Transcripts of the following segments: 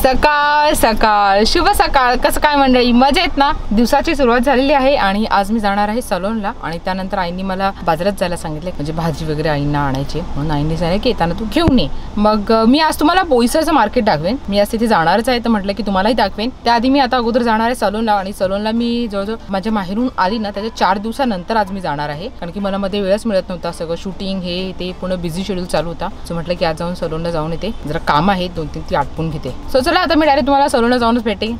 सकाळ सकाळ शुभ सकाळ. कसं काय मंडळी, मजेत ना? दिवसाची सुरुवात झालेली आहे आणि आज मी जाणार आहे सलोनला आणि त्यानंतर आईनी मला बाजारात जायला सांगितले, म्हणजे भाजी वगैरे आईंना आणायची, म्हणून आईने सांगितलं की येताना तू घेऊन ये. मग मी आज तुम्हाला बोईसरचं मार्केट दाखवेन. मी आज तिथे जाणारच आहे तर म्हटलं की तुम्हालाही दाखवेन. त्याआधी मी आता अगोदर जाणार आहे सलोनला आणि सलोनला मी जवळजवळ माझ्या माहेरून आली ना त्याच्या 4 दिवसानंतर आज मी जाणार आहे, कारण की मला मध्ये वेळच मिळत नव्हता. सगळं शूटिंग हे ते पूर्ण बिझी शेड्यूल चालू होता. सो म्हटलं की आज जाऊन सलोनला जाऊन येते, जरा काम आहे 2-3 ती आटपून घेते. सो चला आता मी डायरेक्ट तुम्हाला सलोनला जाऊनच भेटेन.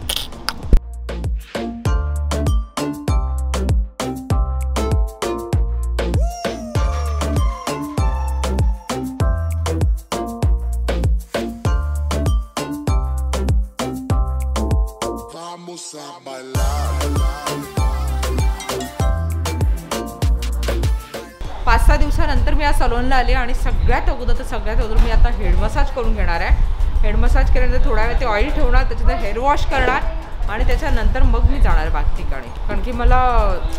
पाच 6 दिवसानंतर मी आज सलोनला आले आणि सगळ्यात अगोदर मी आता हेड मसाज करून घेणार आहे. हेड मसाज केल्यानंतर थोड्या वेळ ते ऑइल ठेवणार, त्याच्यानंतर हेअर वॉश करणार आणि त्याच्यानंतर मग मी जाणार बाकी ठिकाणी, कारण की मला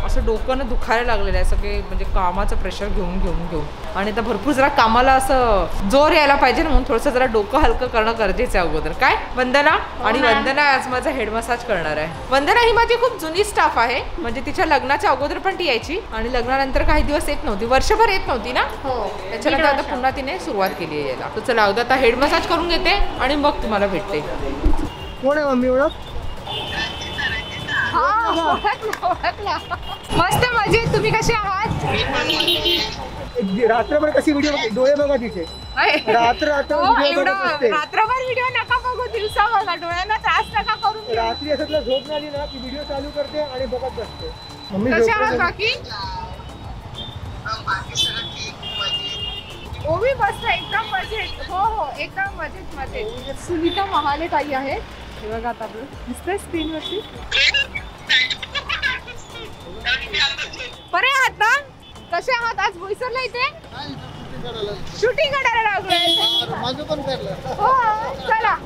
असं डोकं दुखायला लागलेलं आहे सगळे, म्हणजे कामाचं प्रेशर घेऊन आणि आता भरपूर जरा कामाला असं जोर यायला पाहिजे ना, म्हणून थोडंसं जरा डोकं हलकं करणं गरजेचं आहे अगोदर. काय वंदना? आणि वंदना आज माझा हेड मसाज करणार आहे. वंदना ही माझी खूप जुनी स्टाफ आहे, म्हणजे तिच्या लग्नाच्या अगोदर पण ती यायची आणि लग्नानंतर काही दिवस येत नव्हती, वर्षभर येत नव्हती ना. त्याच्यानंतर आता पुन्हा तिने सुरुवात केली आहे यायला. तर चला अगोदर आता हेड मसाज करून घेते आणि मग तुम्हाला भेटते. कोण आहे मम्मी? ओळख? मस्त मजेत. तुम्ही कसे आहात? रात्रभर कशी व्हिडिओ डोळे बघा तिथे. रात्रभर व्हिडिओ नका बघू, दिवसा बघा, डोळ्यांना त्रास नका करू. रात्री असं झोप नाही ना की व्हिडिओ चालू करते आणि बघत बसते. मम्मी कसे आहात बाकी? ओवी मस्त, एकदम मजेत. हो एकदम मजेत. सुनीता महाले ताई आहे, हे बघा आता आपलं दिसतंय स्क्रीनवरती. बरे आहात ना? कसे आहात? आज बोईसरला इथे शूटिंग करायला लागलोय. माझं पण करलं. हो चला.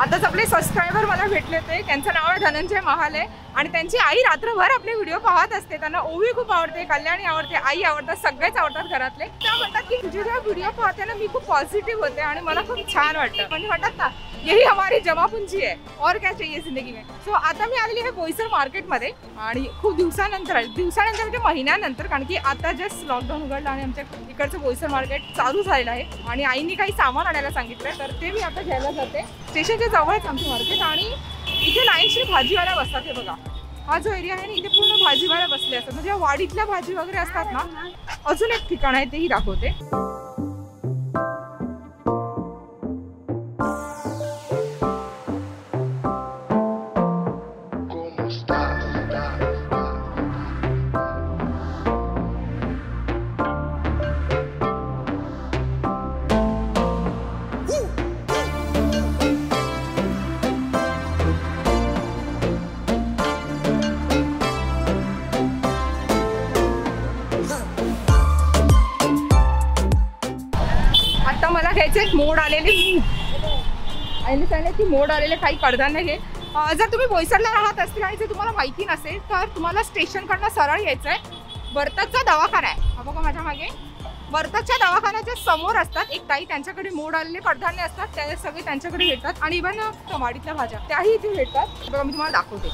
आताच आपले सबस्क्रायबर मला भेटले होते, त्यांचं नाव आहे धनंजय महाले आणि त्यांची आई रात्रभर आपले व्हिडिओ पाहत असते. त्यांना ओवी खूप आवडते, कल्याणी आवडते, आई आवडतात, सगळेच आवडतात घरातले. त्या म्हणतात की तुझे जेव्हा व्हिडिओ पाहते ना मी खूप पॉझिटिव्ह होते आणि मला खूप छान वाटतं, म्हणजे म्हणतात ना यही हमारी जमा पूंजी है और क्या चाहिए जिंदगी में. सो आता मी आलेली आहे बोईसर मार्केटमध्ये आणि खूप दिवसानंतर म्हणजे महिन्यानंतर, कारण की आता जस्ट लॉकडाऊन उघडलं आणि आमच्या इकडचं बोईसर मार्केट चालू झालेलं आहे आणि आईने काही सामान आणायला सांगितलं, तर ते मी आता घ्यायला जाते. स्टेशनच्या जवळच आमचं मार्केट आणि इथे लाईनशी भाजीवाला बसतात. हे बघा, हा जो एरिया आहे ना इथे पूर्ण भाजीवाला बसले असतात, म्हणजे वाडीतल्या भाजी वगैरे असतात ना. अजून एक ठिकाण आहे तेही दाखवते. मला घ्यायचे मोड आलेले आईने सांगितले की मोड आलेले काही कडधान्य घे. जर तुम्ही बोईसरला राहत असतील आणि जर तुम्हाला माहिती नसेल तर तुम्हाला स्टेशनकडनं सरळ यायचं आहे. बर्ताचा दवाखाना आहे, हा बघा माझ्या मागे. बर्ताच्या दवाखान्याच्या समोर असतात एक ताई, त्यांच्याकडे मोड आलेले कडधान्य असतात, त्या सगळे त्यांच्याकडे भेटतात आणि इव्हन टमाटीतल्या भाज्या त्याही इथे भेटतात. बघा मी तुम्हाला दाखवते.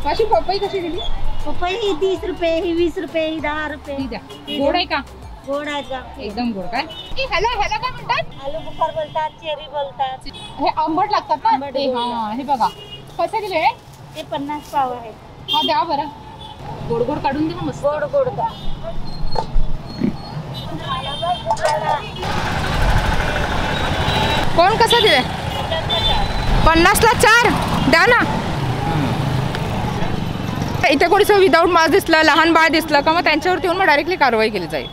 माझी पपई कशी दिली? पपई 30 रुपये, ही 20 रुपये, ही 10 रुपये. गोड आहे का? गोड आहे का? एकदम गोड. काय ह्याला काय म्हणतात? आलू बुखार बोलतात, चेरी बोलतात. हे आंबट लागतात ना ते. हा हे बघा कसं दिले? ते 50 पाव आहे. हा द्या बरं. गोड गोड काढून दे ना मस्त. गोड का? कोण कसं दिले? 50ला 4 द्या ना. इथे कोणीसं विदाऊट मास्क दिसलं, लहान बाळ दिसलं का मग त्यांच्यावरती येऊन मग डायरेक्टली कारवाई केली जाईल.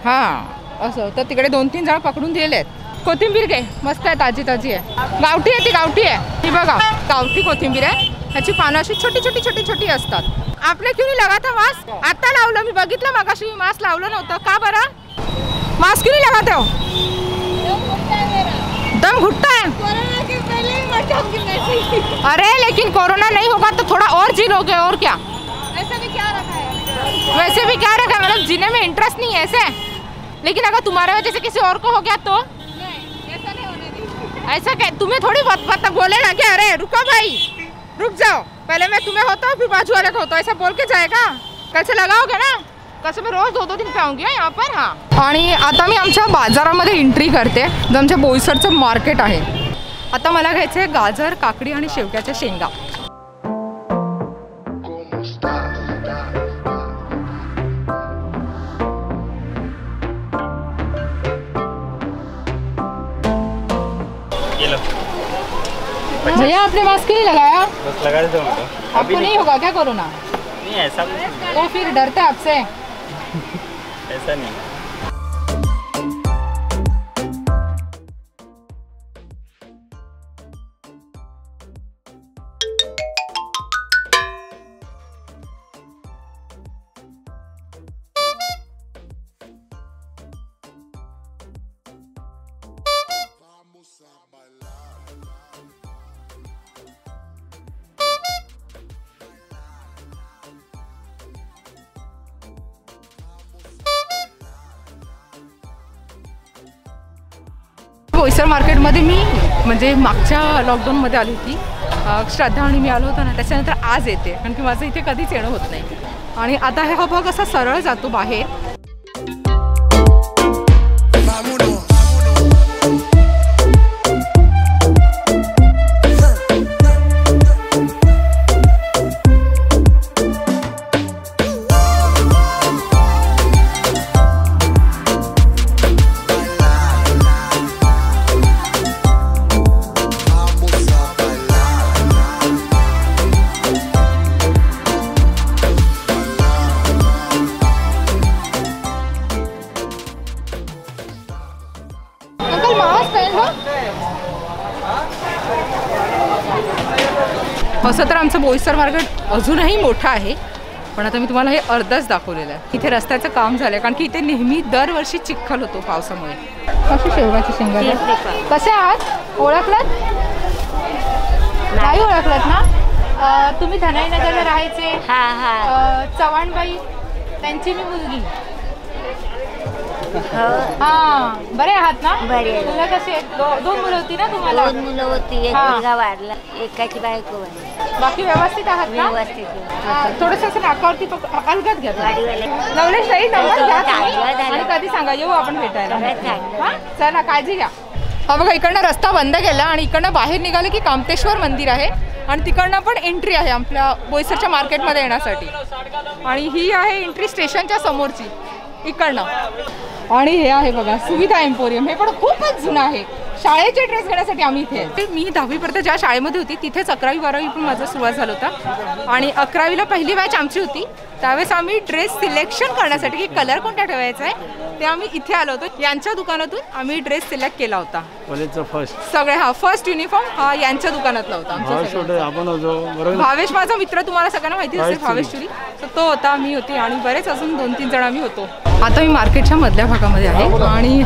हां असं. तर तिकडे 2-3 जण पकडून दिलेले आहेत. कोथिंबीर घे, मस्त आहे, ताजी आहे. गावठी आहे, ती गावठी आहे. ती बघा गावठी कोथिंबीर आहे. ह्याची पानं अशी छोटी असतात. आपले क्यों नाही लगाता मास्क? आता लावलं मी, बघितलं मगाशी मी मास्क लावलं नव्हतं. का बरं मास्क क्यों नहीं लगाते हो? दम घुटता है। कोरोना के पहले ही मर जाऊंगी मैं। अरे लेकिन कोरोना नहीं होगा तो थोड़ा और जी लोगे, और क्या। ऐसा भी क्या रखा है? वैसे भी क्या रखा है, मतलब जीने में इंटरेस्ट नहीं है ऐसे। लेकिन अगर तुम्हारे वजह से किसी और को हो गया तो ऐसा क्या? तुम्हें थोड़ी पता बोले ना क्या, अरे रुको भाई रुक जाओ, पहले मैं तुम्हें होता हूँ फिर बाजू वाले को होता, ऐसा बोल के जाएगा? कल से लगाओगे ना? कल से मैं रोज 2-2 दिन पे आऊंगी यहाँ पर. हाँ, आणि आता मी आमच्या बाजारामध्ये एंट्री करते, जो आमच्या बोईसरचं मार्केट आहे. आता मला घ्यायचं आहे गाजर, काकडी आणि शेवग्याच्या शेंगा. भैया आपने मास्क क्यों नहीं लगाया? बस लगा देता हूँ तो आपको नहीं होगा क्या कोरोना? नहीं ऐसा कुछ नहीं, तो फिर डरते हैं आपसे? ऐसा नहीं. बोईसर मार्केटमध्ये मी म्हणजे मागच्या लॉकडाऊनमध्ये आली होती. श्रद्धा आणि मी आलो होतो ना, त्याच्यानंतर आज येते, कारण की माझं इथे कधीच येणं होत नाही. आणि आता हा भाग असा सरळ जातो बाहेर. असं तर आमचं बोईसर मार्केट अजूनही मोठं आहे, पण आता मी तुम्हाला हे अर्धच दाखवलेलं आहे. इथे रस्त्याचं काम झालं आहे, कारण की इथे नेहमी दरवर्षी चिखल होतो पावसामुळे. कशी शेवगाची शेंगा कसे आहात? ओळखलात? नाही ओळखलात ना? तुम्ही धनाईनगरला राहायचे? चव्हाणबाई त्यांची मी मुलगी. हा, बरे आहात ना? बरे. तुला कसे? 2 मुलं होती ना तुम्हाला? 2 मुलं होती, एक मुलगा वाढला, एकाची बायको वाढली. बाकी व्यवस्थित आहात ना? व्यवस्थित. थोडंसं असं नाकावरती अलगद घ्या. गाडीवाले नवलेश ताई नंबर घ्या चांगलं आणि कधी सांगा येऊ आपण भेटायला. चांगलं. हा चला, काळजी घ्या. हा बघा, इकडनं रस्ता बंद केला आणि इकडनं बाहेर निघालं की कामतेश्वर मंदिर आहे आणि तिकडनं पण एंट्री आहे आपल्या बोईसरच्या मार्केटमध्ये येण्यासाठी. आणि ही आहे एंट्री स्टेशनच्या समोरची इकडनं. आणि हे आहे बघा सुविधा एम्पोरियम, हे पण खूपच जुनं आहे. शाळेचे ड्रेस घेण्यासाठी आम्ही इथे. मी 10वीपर्यंत ज्या शाळेमध्ये होती तिथेच 11वी 12वी पण माझा सुरुवात झाला होता. आणि 11वीला पहिली बॅच आमची होती, त्यावेळेस आम्ही ड्रेस सिलेक्शन करण्यासाठी की कलर कोणता ठेवायचा आहे ते आम्ही इथे आलो होतो. यांच्या दुकानातून आम्ही ड्रेस सिलेक्ट केला होता. सगळे फर्स्ट युनिफॉर्म हा यांच्या दुकानातला होता. भावेश माझा मित्र, तुम्हाला सगळ्यांना माहिती असेल भावेशचुरी, तो होता, मी होती आणि बरेच अजून 2-3 जण आम्ही होतो. आता मी मार्केटच्या मधल्या भागामध्ये आहे आणि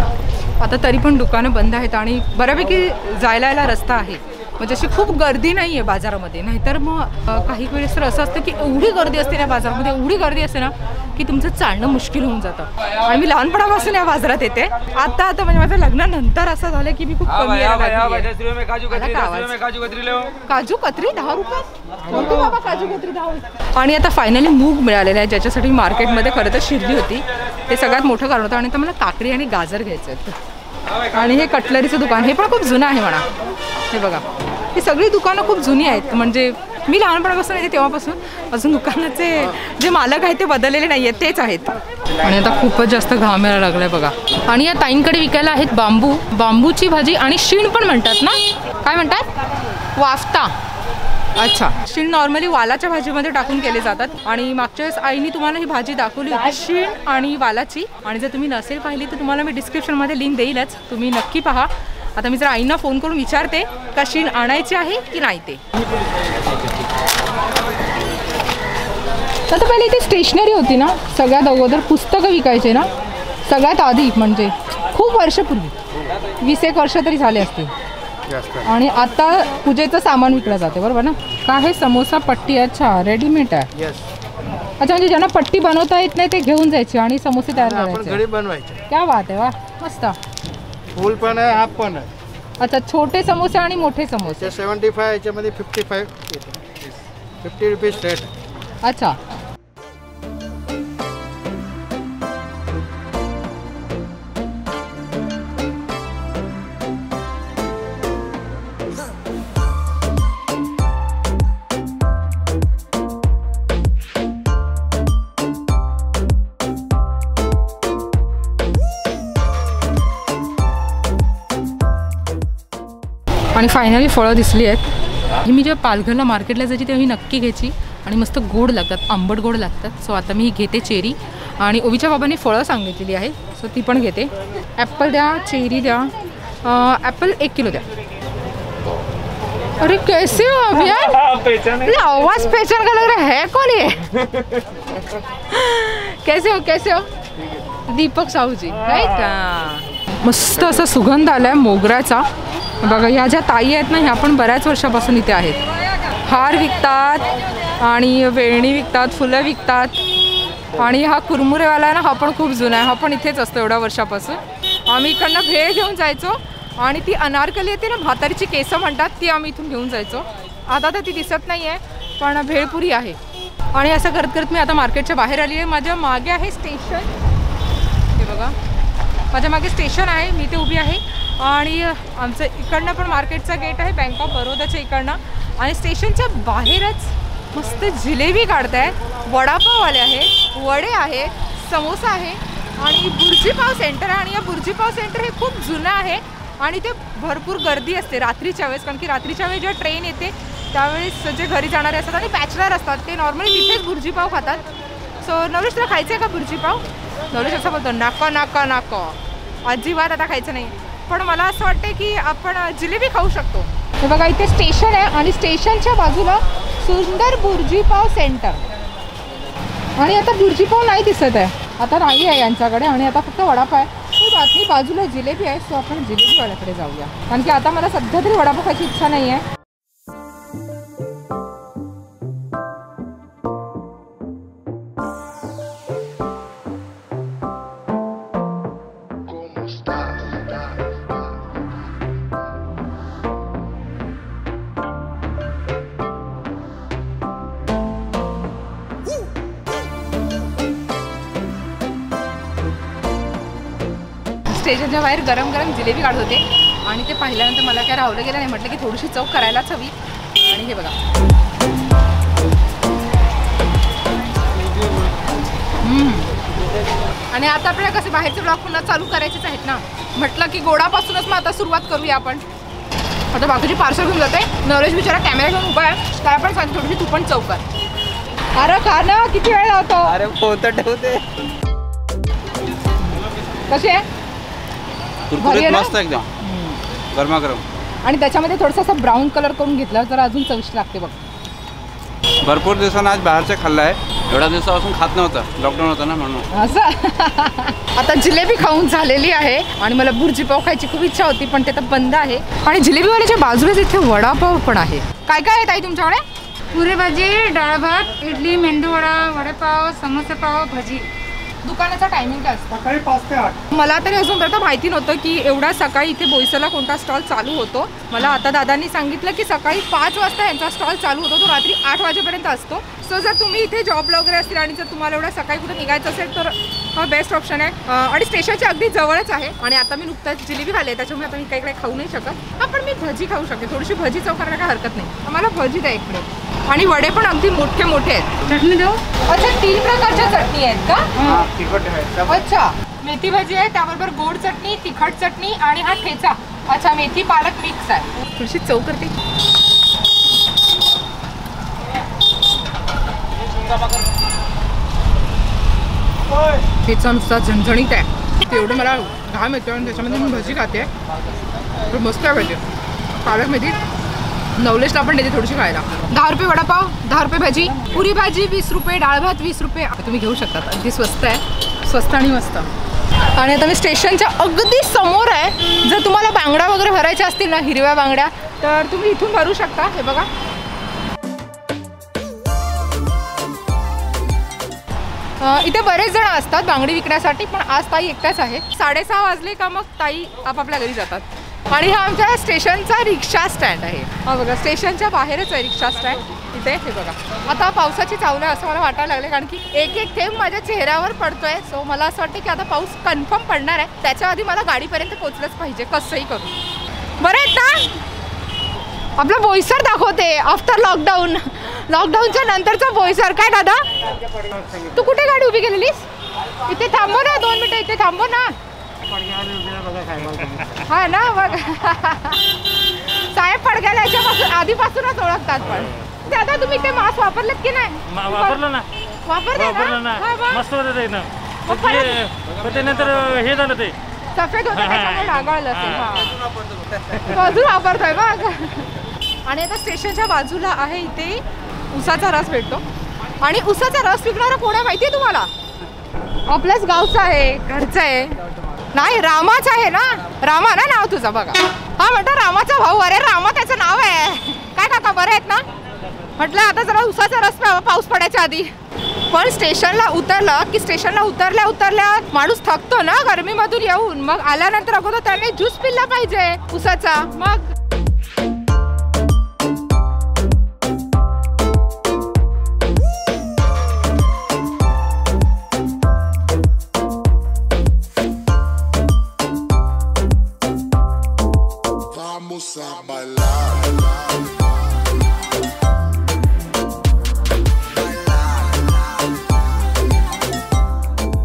आता तरी पण दुकानं बंद आहेत आणि बऱ्यापैकी जायला यायला रस्ता आहे, म्हणजे अशी खूप गर्दी नाही आहे बाजारामध्ये. नाहीतर मग काही वेळेस तर असं असतं की एवढी गर्दी असते ना बाजारामध्ये, एवढी गर्दी असते ना की तुमचं चालणं मुश्किल होऊन जातं. आणि मी लहानपणापासून या बाजारात येते. आता म्हणजे माझ्या लग्नानंतर असं झालं की मी खूप कमी काजू कतरी 10 रुपये बाबा, काजू कतरी 10 रुपये. आणि आता फायनली मूग मिळालेलं आहे, ज्याच्यासाठी मार्केटमध्ये खरं तर शिरली होती, ते सगळ्यात मोठं कारण होतं. आणि आता मला काकडी आणि गाजर घ्यायचं आहे. आणि हे कटलरीचं दुकान, हे पण खूप जुनं आहे म्हणा. हे बघा, ही सगळी दुकानं खूप जुनी आहेत, म्हणजे मी लहानपणापासून येते तेव्हापासून अजून दुकानाचे जे मालक आहेत ते बदललेले नाही आहेत, तेच आहेत. आणि आता खूपच जास्त घाम यायला लागलाय बघा. आणि या ताईंकडे विकायला आहेत बांबू, बांबूची भाजी आणि शीण पण म्हणतात ना, काय म्हणतात? वाफता. अच्छा, शीण नॉर्मली वालाच्या भाजीमध्ये टाकून केले जातात. आणि मागच्या वेळेस आईने तुम्हाला ही भाजी दाखवली होती, शीण आणि वालाची. आणि जर तुम्ही नसेल पाहिली तर तुम्हाला मी डिस्क्रिप्शनमध्ये लिंक देईलच, तुम्ही नक्की पहा. आता मी जर आईंना फोन करून विचारते का शीण आणायची आहे की नाही ते. तर पहिले इथे स्टेशनरी होती ना, सगळ्यात अगोदर पुस्तकं विकायचे ना, सगळ्यात आधी, म्हणजे खूप वर्षापूर्वी, 20-1 वर्ष तरी झाले असतील. आणि आता पूजेचं सामान विकलं जाते, बरोबर ना? काय हे समोसा पट्टी? अच्छा, रेडीमेड आहे. अच्छा, म्हणजे ज्यांना पट्टी बनवता येत नाही ते घेऊन जायचे आणि समोसे तयार आपण करायचे. घरी बनवायचे. क्या बात आहे, वा मस्त. फुल पण आहे, हाफ पण आहे. अच्छा, छोटे समोसे आणि मोठे समोसे. 75 याच्यामध्ये 55 येतो. 50 रुपीज रेट. अच्छा. आणि फायनली फळं दिसली आहेत. ही मी जेव्हा पालघरला मार्केटला जायची तेव्हा ही नक्की घ्यायची आणि मस्त गोड लागतात, आंबट गोड लागतात. सो आता मी ही घेते चेरी. आणि ओवीच्या बाबांनी फळं सांगितलेली आहे, सो ती पण घेते. ॲपल द्या, चेरी द्या. ॲपल 1 किलो द्या. अरे कैसे हो अभी यार? आवाज पहचान का लग रहा है, कौन ये? कैसे हो? दीपक साहूजी राईट का? मस्त असा सुगंध आलाय मोगऱ्याचा. बघा, ह्या ज्या ताई आहेत ना, ह्या पण बऱ्याच वर्षापासून इथे आहेत. हार विकतात आणि वेळणी विकतात, फुलं विकतात. आणि हा कुरमुरेवाला ना, हा पण खूप जुना आहे. हा पण इथेच असतो एवढ्या वर्षापासून. आम्ही इकडनं भेळ घेऊन जायचो आणि ती अनारकली येते ना, म्हातारीची केसं म्हणतात, ती आम्ही इथून घेऊन जायचो. आता तर ती दिसत नाही आहे, पण भेळपुरी आहे. आणि असं करत करत मी आता मार्केटच्या बाहेर आली आहे. माझ्या मागे आहे स्टेशन. हे बघा, माझ्या मागे स्टेशन आहे, मी ते उभी आहे. आणि आमचं इकडनं पण मार्केटचा गेट आहे, बँक ऑफ बरोदाच्या इकडनं. आणि स्टेशनच्या बाहेरच मस्त जिलेबी काढतायत, वडापाववाले आहे, वडे आहे, समोसा आहे आणि बुर्जीपाव सेंटर आहे. आणि या बुर्जीपाव सेंटर हे खूप जुनं आहे आणि ते भरपूर गर्दी असते रात्रीच्या वेळेस. कारण की रात्रीच्या वेळेस जेव्हा ट्रेन येते त्यावेळेस जे घरी जाणारे असतात आणि बॅचलर असतात ते नॉर्मली तिथेच बुर्जीपाव खातात. सो नवलेश, तुला खायचं आहे का बुर्जीपाव? नवलेश असं बोलतो, नाका नाका नाका, अजिबात आता खायचं नाही. पण मला असं वाटतं की आपण जिलेबी खाऊ शकतो. हे बघा, इथे स्टेशन आहे आणि स्टेशनच्या बाजूला सुंदर बुर्जीपाव सेंटर. आणि आता बुर्जीपाव नाही दिसत आहे, आता नाही आहे यांच्याकडे. आणि आता फक्त वडापाव आहे. ही बातमी बाजूला जिलेबी आहे, सो आपण जिलेबीवाल्याकडे जाऊया. कारण की आता मला सध्या तरी वडापाव खायची इच्छा नाही आहे. स्टेशनच्या बाहेर गरम गरम जिलेबी काढत होते आणि ते पाहिल्यानंतर मला काय राहलं गेलं नाही. म्हटलं की थोडीशी चव करायलाच हवी. आणि हे बघा, आणि आता आपल्याला कसे बाहेरचे ब्लॉग पुन्हा चालू करायचेच आहेत ना, म्हटलं की गोडापासूनच मग आता सुरुवात करूया आपण. आता बाकीची पार्सल घेऊन जाते. नवलेश बिचारा कॅमेरा घेऊन उभा आहे, काय पण सांगते थोडीशी तू पण चव कर. अरे का ना, किती वेळ लावतो? अरे पोतं ठेवते. कशी आहे? कुरकुरीत मस्त एकदम गरमागरम. आणि त्याच्यामध्ये थोडासा असा ब्राऊन कलर करून घेतला तर अजून चविष्ट लागते बघ. भरपूर दिवसांना आज बाहेरचं खाल्लं आहे. एवढ्या दिवसापासून खात नव्हतं, लॉकडाऊन होतं ना म्हणून. असं आता जिलेबी खाऊन झालेली आहे आणि मला बुर्जीपाव खायची खूप इच्छा होती, पण ते तर बंद आहे. आणि जिलेबीवाल्याच्या बाजूलाच इथे वडापाव पण आहे. काय काय आहे ताई तुमच्याकडे? पुरी भाजी, डाळ भात, इडली, मेंदू वडा, वडेपाव, समोसेपाव, भजी. दुकानाचा टायमिंग काय असतं? सकाळी 5 ते 8. मला तरी अजूनपर्यंत माहिती नव्हतं की एवढा सकाळी इथे बोईसरला कोणता स्टॉल चालू होतो. मला आता दादांनी सांगितलं की सकाळी 5 वाजता यांचा स्टॉल चालू होतो, तो रात्री 8 वाजेपर्यंत असतो. सो जर तुम्ही इथे जॉबला वगैरे असतील आणि जर तुम्हाला एवढ्या सकाळी कुठे निघायचं असेल तर हा बेस्ट ऑप्शन आहे. आणि स्टेशनच्या अगदी जवळच आहे. आणि आता मी नुकताच जिलेबी खाल्ली आहे, त्याच्यामुळे आता मी काही खाऊ नाही शकत. पण मी भजी खाऊ शकते, थोडीशी भजी चव करायला काय हरकत नाही. आम्हाला भजी द्या इकडे. आणि वडे पण अगदी मोठे मोठे आहेत. चटणी देऊ? अच्छा, 3 प्रकारच्या चटणी आहेत का? तिखट आहे. अच्छा, मेथी भाजी आहे, त्याबरोबर गोड चटणी, तिखट चटणी आणि हा ठेचा. अच्छा, मेथी पालक मिक्स आहे. थोडीशी चव करते. ठेचा नुसता झणझणीत आहे. तेवढं मला घाम येतो आणि त्याच्यामध्ये मी भजी खाते. तर मस्त आहे भजी. पालक मेथी नवलेशला पण देते थोडीशी खायला. 10 रुपये वडापाव, 10 रुपये भजी, पुरी भाजी 20 रुपये, डाळ भात 20 रुपये. तुम्ही घेऊ शकता, अगदी स्वस्त आहे, स्वस्त आणि मस्त. आणि आता मी स्टेशनच्या अगदी समोर आहे. जर तुम्हाला बांगड्या वगैरे भरायच्या असतील ना, हिरव्या बांगड्या, तर तुम्ही इथून भरू शकता. हे बघा, इथे बरेच जण असतात बांगडी विकण्यासाठी, पण आज ताई एकट्याच आहे. 6:30 वाजले का मग ताई आपापल्या घरी जातात. आणि हा आमच्या स्टेशनचा रिक्षा स्टँड आहे. हा बघा, स्टेशनच्या बाहेरच आहे रिक्षा स्टँड इथे. हे बघा, आता पावसाची चावलं असं मला वाटायला लागले, कारण की एक एक थेंब माझ्या चेहऱ्यावर पडतोय. सो मला असं वाटतं की आता पाऊस कन्फर्म पडणार आहे. त्याच्या आधी मला गाडीपर्यंत पोहोचलंच पाहिजे कसंही करून. बरं आहेत ना? आपलं बोईसर दाखवते आफ्टर लॉकडाऊन. लॉकडाऊनच्या नंतरचा बोईसर. काय दादा, तू कुठे गाडी उभी केलेलीस? इथे थांबव ना, 2 मिनिटं इथे थांबव ना. हा ना, बघ साहेब पडग्याला याच्यापासून आधीपासूनच ओळखतात. पण दादा तुम्ही ते मास्क वापरलेत की नाही? वापरलं ना, वापरलं ना, मस्त होतं ना. पण ते नंतर हे झालं, ते सफेद होतं त्याच्यामुळे ढागाळलं असेल. अजून वापरतोय बघ. आणि आता स्टेशनच्या बाजूला आहे इथे उसाचा रस भेटतो. आणि उसाचा रस विकणारा कोण आहे माहिती आहे तुम्हाला? आपल्याच गावचा आहे, घरचा आहे. नाही, रामाचा आहे ना. रामा ना नाव तुझं, बघा. हा म्हटलं रामाचा भाऊ. अरे रामा त्याचं नाव आहे. काय काका बरं आहेत ना? म्हटलं आता जरा उसाचा रस प्यावा पाऊस पडायच्या आधी. पण स्टेशनला उतरलं की स्टेशनला उतरल्या माणूस थकतो ना गरमीमधून येऊन. मग आल्यानंतर अगोदर त्याने ज्यूस पिला पाहिजे उसाचा. मग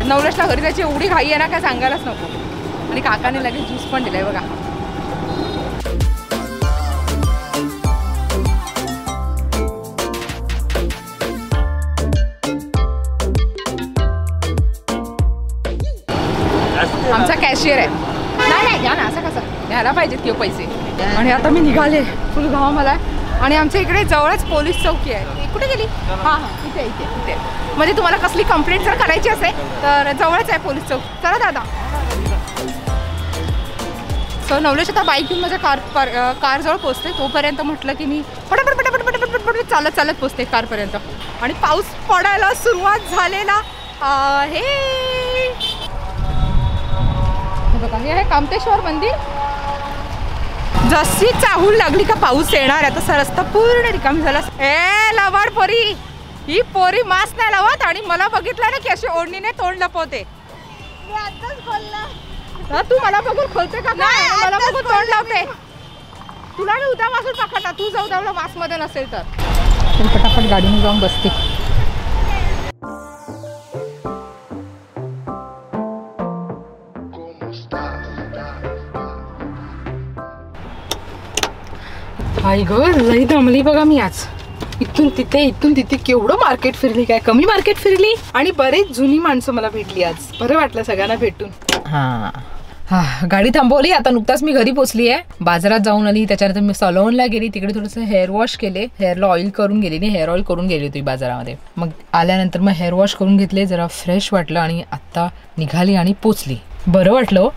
नवलेशला घरी त्याची एवढी घाई आहे ना, काय सांगायलाच नको. आणि काकाने लगेच ज्यूस पण दिलाय बघा. आमचा कॅशियर आहे. नाही घ्या ना, असं कसं घ्यायला पाहिजेत किंवा पैसे. आणि आता मी निघाले, फुल घाव मला. आणि आमच्या इकडे जवळच पोलीस चौकी आहे. कुठे गेली? हां इथे इथे इथे. म्हणजे तुम्हाला कसली कंप्लेंट जर करायची असेल तर जवळच आहे पोलीस चौक. चला दादा. सो नवलेश आता बाईक घेऊन माझ्या कारजवळ पोचते. तोपर्यंत म्हटलं की मी पटापट पटापट पटापट पटापट चालत चालत पोचते कारपर्यंत. आणि पाऊस पडायला सुरुवात झालेला आहे. बघा, हे आहे कामतेश्वर मंदिर. जशी चाहूल लागली का पाऊस येणार आहे, तसा रस्ता पूर्ण रिकामी झाला. ए लवाड पोरी, ही पोरी मास्क नाही लावत आणि मला बघितलं ना की अशी ओढणीने तोंड लपवते. तू मला बघून खोलते का? मला बघून तोंड लावते. तुला मी उद्यापासून पकडणार, तू जाऊ द्यावलं मास्क मध्ये नसेल तर. पटापट गाडीने जाऊन बसते. आई ग, लई दमली बघा मी आज. इथून तिथे केवढं मार्केट फिरली. काय कमी मार्केट फिरली. आणि बरेच जुनी माणसं मला भेटली आज. बरं वाटलं सगळ्यांना भेटून. गाडी थांबवली. आता नुकताच मी घरी पोचली आहे. बाजारात जाऊन आली, त्याच्यानंतर मी सलॉनला गेली. तिकडे थोडंसं हेअर वॉश केले. हेअरला ऑइल करून गेली नाही, हेअर ऑइल करून गेली होती बाजारामध्ये. मग आल्यानंतर मग हेअर वॉश करून घेतले, जरा फ्रेश वाटलं आणि आत्ता निघाली आणि पोचली. बरं वाटलं.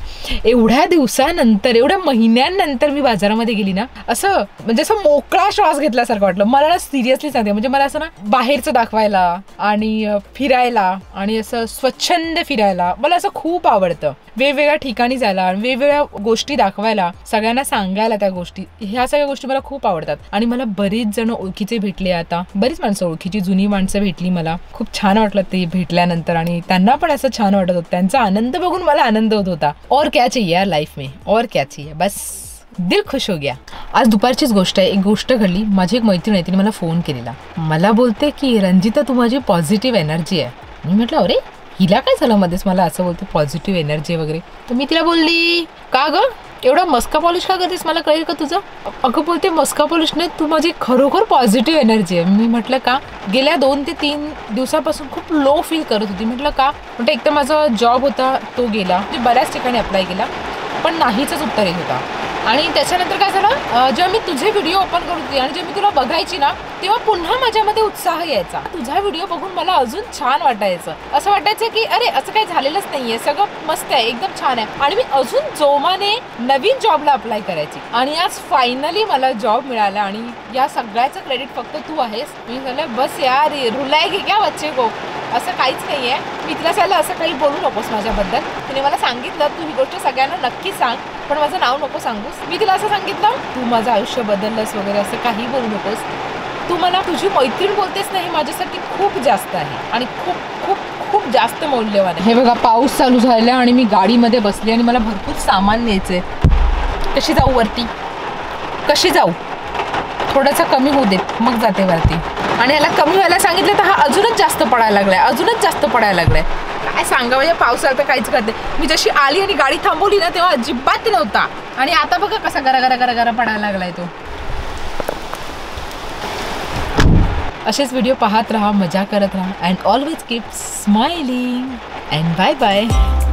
एवढ्या दिवसानंतर, एवढ्या महिन्यांनंतर मी बाजारामध्ये गेली ना, असं म्हणजे असं मोकळा श्वास घेतल्यासारखं वाटलं मला ना. सिरियसली सांगते, म्हणजे मला असं ना बाहेरचं दाखवायला आणि फिरायला आणि असं स्वच्छंद फिरायला मला असं खूप आवडतं. वेगवेगळ्या ठिकाणी जायला आणि वेगवेगळ्या गोष्टी दाखवायला, सगळ्यांना सांगायला त्या गोष्टी. ह्या सगळ्या गोष्टी मला खूप आवडतात. आणि मला बरीच जण ओळखीचे भेटले. आता बरीच माणसं ओळखीची, जुनी माणसं भेटली. मला खूप छान वाटलं ते भेटल्यानंतर. आणि त्यांना पण असं छान वाटत होतं. त्यांचा आनंद बघून मला आनंद होत होता. और क्या चाहिए यार लाइफ में, और क्या चाहिए, बस दिल खुश हो गया. आज दुपारचीच गोष्ट आहे. एक गोष्ट घडली. माझी एक मैत्रीण आहे, तिने मला फोन केलेला. मला बोलते की रंजिता, तू माझी पॉझिटिव्ह एनर्जी आहे. मी म्हटलं अरे हिला काय झालं मध्येच मला असं बोलते पॉझिटिव्ह एनर्जी वगैरे. तर मी तिला बोलली, का ग एवढा मस्का पॉलिश का करतेस, मला कळेल का तुझं? अगं बोलते मस्का पॉलिशने तू माझी खरोखर पॉझिटिव्ह एनर्जी आहे. मी म्हटलं का? गेल्या 2 ते 3 दिवसापासून खूप लो फील करत होती. म्हटलं का? म्हटलं एक तर माझा जॉब होता तो गेला, म्हणजे बऱ्याच ठिकाणी अप्लाय केला पण नाहीच उत्तर येत होता. आणि त्याच्यानंतर काय झालं, जेव्हा मी तुझे व्हिडिओ ओपन करत होती आणि जेव्हा मी तुला बघायची ना, तेव्हा पुन्हा माझ्यामध्ये उत्साह यायचा. तुझा व्हिडिओ बघून मला अजून छान वाटायचं. असं वाटायचं की अरे असं काही झालेलंच नाहीये, सगळं मस्त आहे, एकदम छान आहे. आणि मी अजून जोमाने नवीन जॉबला अप्लाय करायची. आणि आज फायनली मला जॉब मिळाला. आणि या सगळ्याचं क्रेडिट फक्त तू आहेस. मी म्हटलं बस यार रुलाएगी क्या बच्चे को. असं काहीच नाही आहे. मी तिला सांगितलं असं काही बोलू नकोस माझ्याबद्दल. तिने मला सांगितलं तू ही गोष्ट सगळ्यांना नक्की सांग, पण माझं नाव नको सांगूस. मी तिला असं सांगितलं तू माझं आयुष्य बदललंस वगैरे असं काही बोलू नकोस. तू मला तुझी मैत्रीण बोलतेस ना, हे माझ्यासाठी खूप जास्त आहे आणि खूप खूप खूप जास्त मौल्यवान आहे. हे बघा पाऊस चालू झाला आणि मी गाडीमध्ये बसली आणि मला भरपूर सामान न्यायचंय. कशी जाऊ वरती, कशी जाऊ? थोडंसं कमी होऊ दे मग जाते वरती. आणि ह्याला कमी व्हायला सांगितलं तर हा अजूनच जास्त पडायला लागलाय, अजूनच जास्त पडायला लागलाय. काय सांगा म्हणजे पावसाळ्यात तर काहीच करते. मी जशी आली आणि गाडी थांबवली ना तेव्हा अजिबात नव्हता आणि आता बघा कसा गरा गरा गरा गरा पडायला लागलाय तो. असेच व्हिडिओ पाहत राहा, मजा करत राहा and always keep smiling and bye bye.